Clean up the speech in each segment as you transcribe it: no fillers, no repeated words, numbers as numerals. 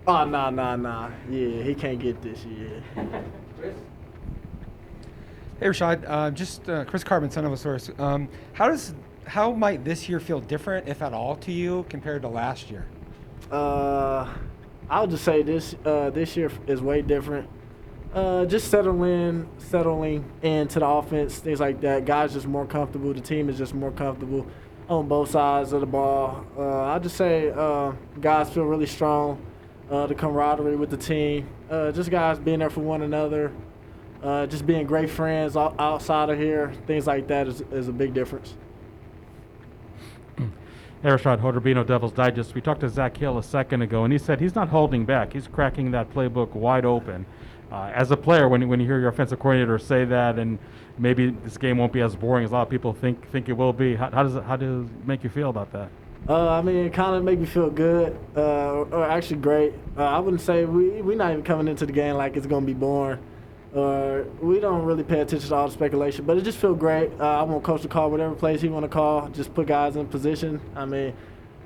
Oh, nah. Yeah, he can't get this year. Hey, Rachaad. Chris Carbon, son of a source. How might this year feel different, if at all, to you compared to last year? Uh, I would just say this year is way different. Just settling into the offense, things like that. Guys just more comfortable. The team is just more comfortable on both sides of the ball. I just say guys feel really strong. The camaraderie with the team, just guys being there for one another, just being great friends outside of here, things like that is a big difference. Rachaad White, Devil's Digest. We talked to Zach Hill a second ago, and he said he's not holding back. He's cracking that playbook wide open. As a player, when you hear your offensive coordinator say that, and maybe this game won't be as boring as a lot of people think it will be, how does it make you feel about that? I mean, it kind of make me feel good, or actually great. I wouldn't say we're not even coming into the game like it's going to be boring. We don't really pay attention to all the speculation, but it just feels great. I want Coach to call whatever plays he want to call, just put guys in position. I mean,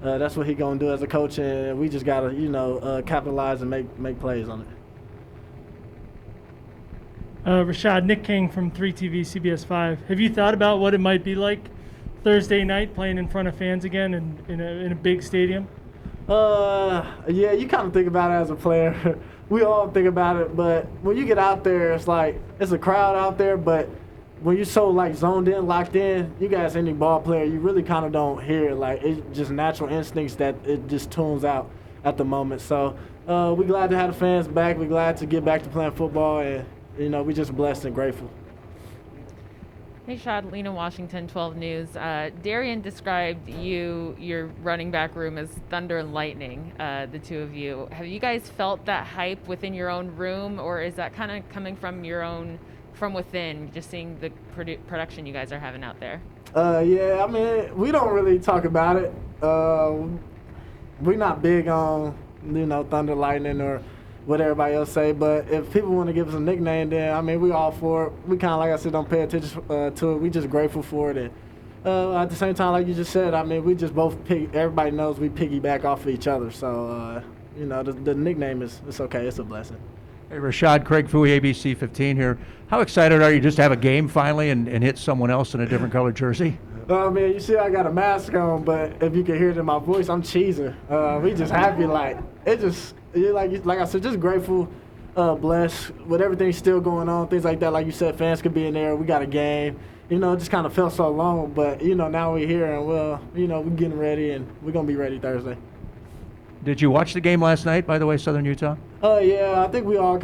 that's what he going to do as a coach, and we just got to, capitalize and make plays on it. Rachaad, Nick King from 3TV CBS 5. Have you thought about what it might be like Thursday night playing in front of fans again in a big stadium? Yeah, you kind of think about it as a player. We all think about it, but when you get out there, it's like it's a crowd out there, but when you're so like zoned in, locked in, you guys, any ball player, you really kind of don't hear it. Like it's just natural instincts that it just tunes out at the moment. So we're glad to have the fans back. We're glad to get back to playing football, and we're just blessed and grateful. Hey, Shad, Lena Washington, 12 News. Darian described your running back room as thunder and lightning, the two of you. Have you guys felt that hype within your own room, or is that kind of coming from within, just seeing the production you guys are having out there? Yeah, I mean, we don't really talk about it. We're not big on, thunder, lightning, or what everybody else say, but if people want to give us a nickname, then I mean we all for it. We kind of, like I said, don't pay attention to it. We just grateful for it, and at the same time, like you just said, I mean we just both everybody knows we piggyback off of each other, so the nickname it's okay. It's a blessing. Hey, Rachaad, Craig Fouie, ABC 15 here. How excited are you just to have a game finally and hit someone else in a different colored jersey? Oh man, you see I got a mask on, but if you can hear it in my voice, I'm cheesing. We just happy, like it just. Like I said, just grateful, blessed with everything still going on, things like that. Like you said, fans could be in there. We got a game. It just kind of felt so long, but now we're here and we're getting ready and we're gonna be ready Thursday. Did you watch the game last night, by the way, Southern Utah? Yeah, I think we all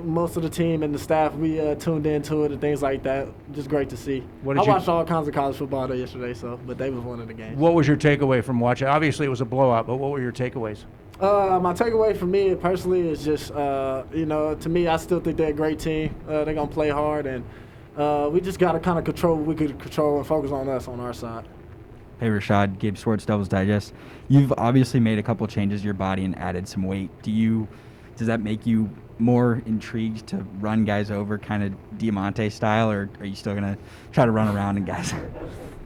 most of the team and the staff, we tuned into it and things like that. Just great to see. I watched all kinds of college football yesterday, but they was one of the games. What was your takeaway from watching? Obviously, it was a blowout, but what were your takeaways? My takeaway for me personally is just, to me, I still think they're a great team. They're going to play hard, and we just got to kind of control what we could control and focus on us on our side. Hey, Rachaad, Gabe Swartz, Devil's Digest. You've obviously made a couple changes to your body and added some weight. Does that make you more intrigued to run guys over kind of Diamante style, or are you still going to try to run around and guys?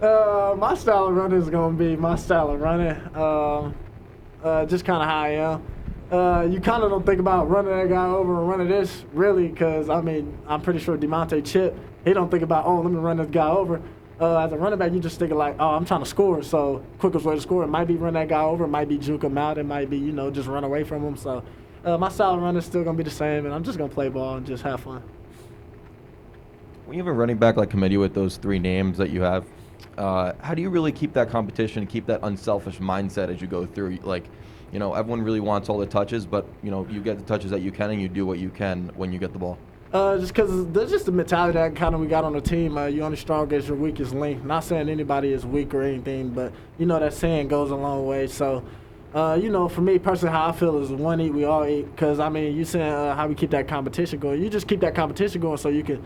My style of running is going to be my style of running. Just kind of how I am. You kind of don't think about running that guy over and running this, really, because, I mean, I'm pretty sure Diamante Chip, he don't think about, let me run this guy over. As a running back, you just think like, I'm trying to score, so quickest way to score, it might be run that guy over, it might be juke him out, it might be, just run away from him. So my style of running is still going to be the same, and I'm just going to play ball and just have fun. When you have a running back like committee with those three names that you have, how do you really keep that competition, keep that unselfish mindset as you go through? Like, everyone really wants all the touches, but, you get the touches that you can and you do what you can when you get the ball. Just because there's just the mentality that kind of we got on the team. You're only strong as your weakest link. Not saying anybody is weak or anything, but, that saying goes a long way. So, for me personally, how I feel is one eat, we all eat. Because, I mean, you saying how we keep that competition going. You just keep that competition going so you can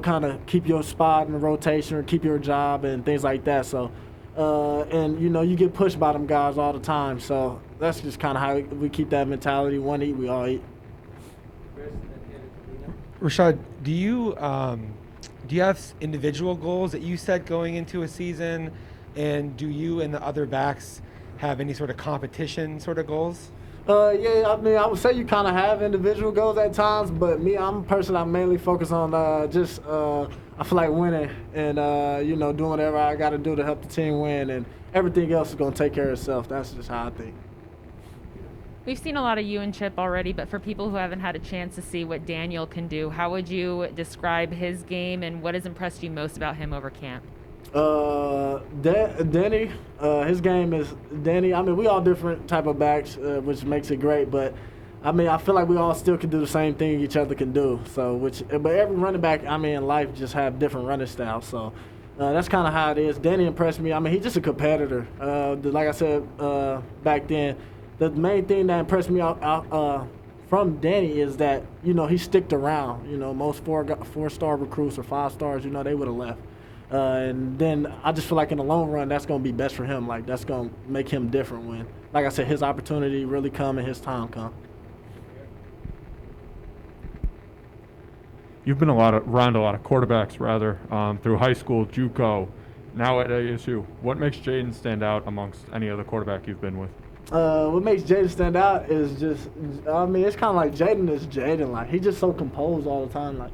kind of keep your spot in the rotation or keep your job and things like that. So, and, you get pushed by them guys all the time. So that's just kind of how we keep that mentality. One eat, we all eat. Rachaad, do you have individual goals that you set going into a season? And do you and the other backs have any sort of competition sort of goals? Yeah, I mean, I would say you kind of have individual goals at times, but me, I'm a person I mainly focus on I feel like winning and, doing whatever I got to do to help the team win, and everything else is going to take care of itself. That's just how I think. We've seen a lot of you and Chip already, but for people who haven't had a chance to see what Daniel can do, how would you describe his game and what has impressed you most about him over camp? Danny, his game is Danny. I mean, we all different type of backs, which makes it great. But I mean, I feel like we all still can do the same thing each other can do. But every running back, I mean, in life just have different running styles. So that's kind of how it is. Danny impressed me. I mean, he's just a competitor. Like I said back then, the main thing that impressed me from Danny is that he sticked around. Most four-star recruits or 5 stars, they would have left. And then I just feel like in the long run, that's going to be best for him. Like, that's going to make him different when, like I said, his opportunity really come and his time come. You've been around a lot of quarterbacks, through high school, JUCO, now at ASU. What makes Jaden stand out amongst any other quarterback you've been with? What makes Jaden stand out is just, I mean, it's kind of like Jaden is Jaden. Like, he's just so composed all the time. Like,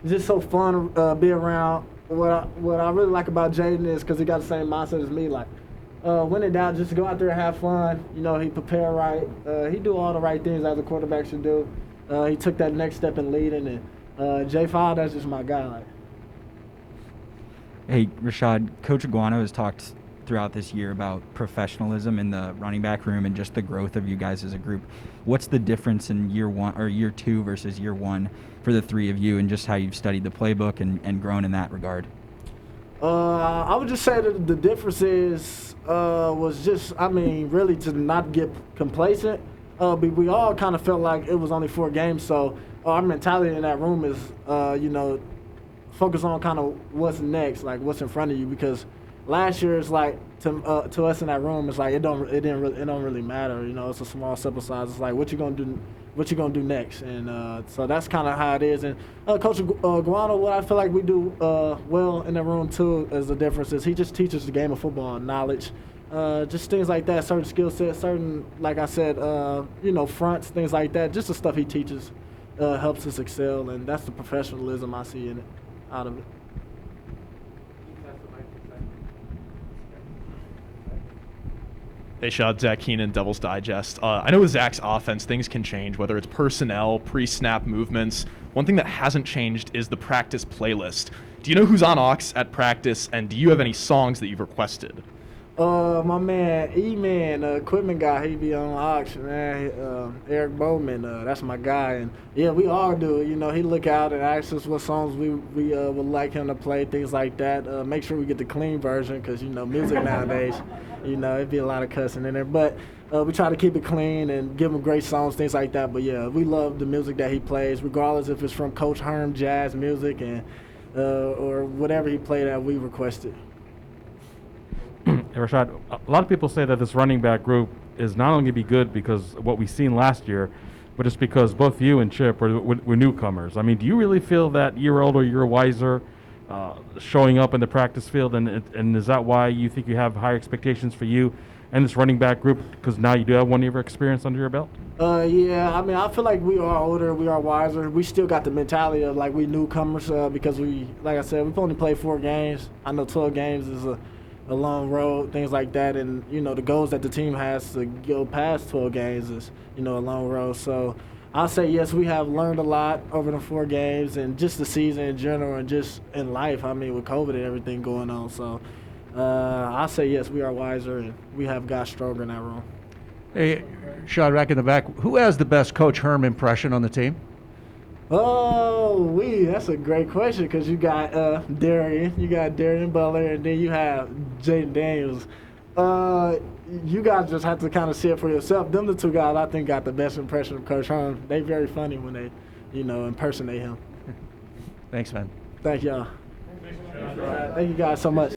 it's just so fun to be around. What I really like about Jaden is because he got the same mindset as me. Like, when in doubt, just go out there and have fun. He prepare right. He do all the right things as a quarterback should do. He took that next step in leading. And J5, that's just my guy. Like. Hey, Rachaad, Coach Aguano has talked throughout this year about professionalism in the running back room and just the growth of you guys as a group. What's the difference in year 1 or year 2 versus year 1 for the 3 of you, and just how you've studied the playbook and grown in that regard? I would just say that the difference was just, I mean, really to not get complacent. But we all kind of felt like it was only 4 games, so our mentality in that room is, focus on kind of what's next, like what's in front of you, because last year it's like to us in that room, it's like it don't really matter. It's a small sample size. It's like what you gonna do next, and so that's kind of how it is. And Coach Guano, what I feel like we do well in the room too is the difference is he just teaches the game of football and knowledge, just things like that, certain skill sets, certain, like I said, fronts, things like that. Just the stuff he teaches helps us excel, and that's the professionalism I see in it, out of it. Hey, Shad, Zach Keenan, Devil's Digest. I know with Zach's offense, things can change, whether it's personnel, pre-snap movements. One thing that hasn't changed is the practice playlist. Do you know who's on aux at practice, and do you have any songs that you've requested? My man, E-Man, equipment guy, he be on auction, man. Eric Bowman, that's my guy. And yeah, we all do. He look out and ask us what songs we would like him to play, things like that. Make sure we get the clean version, because, music nowadays, it'd be a lot of cussing in there. But we try to keep it clean and give him great songs, things like that. But yeah, we love the music that he plays, regardless if it's from Coach Herm jazz music and or whatever he played that we requested. Rachaad, a lot of people say that this running back group is not only going to be good because of what we've seen last year, but it's because both you and Chip were newcomers. I mean, do you really feel that you're older, you're wiser, showing up in the practice field, and is that why you think you have higher expectations for you and this running back group, because now you do have 1 year of experience under your belt? Yeah, I mean, I feel like we are older, we are wiser. We still got the mentality of like we newcomers because like I said, we've only played 4 games. I know 12 games is a long road, things like that, and the goals that the team has to go past 12 games is a long road. So I'll say yes, we have learned a lot over the 4 games and just the season in general and just in life. I mean, with COVID and everything going on, so I'll say yes, we are wiser and we have got stronger in that room. Hey, Shad, back in the back, who has the best Coach Herm impression on the team? That's a great question, because you got Darian Butler, and then you have Jaden Daniels. You guys just have to kind of see it for yourself. Them the 2 guys I think got the best impression of Coach Herm. They very funny when they, impersonate him. Thanks, man. Thank y'all. Thank you guys so much.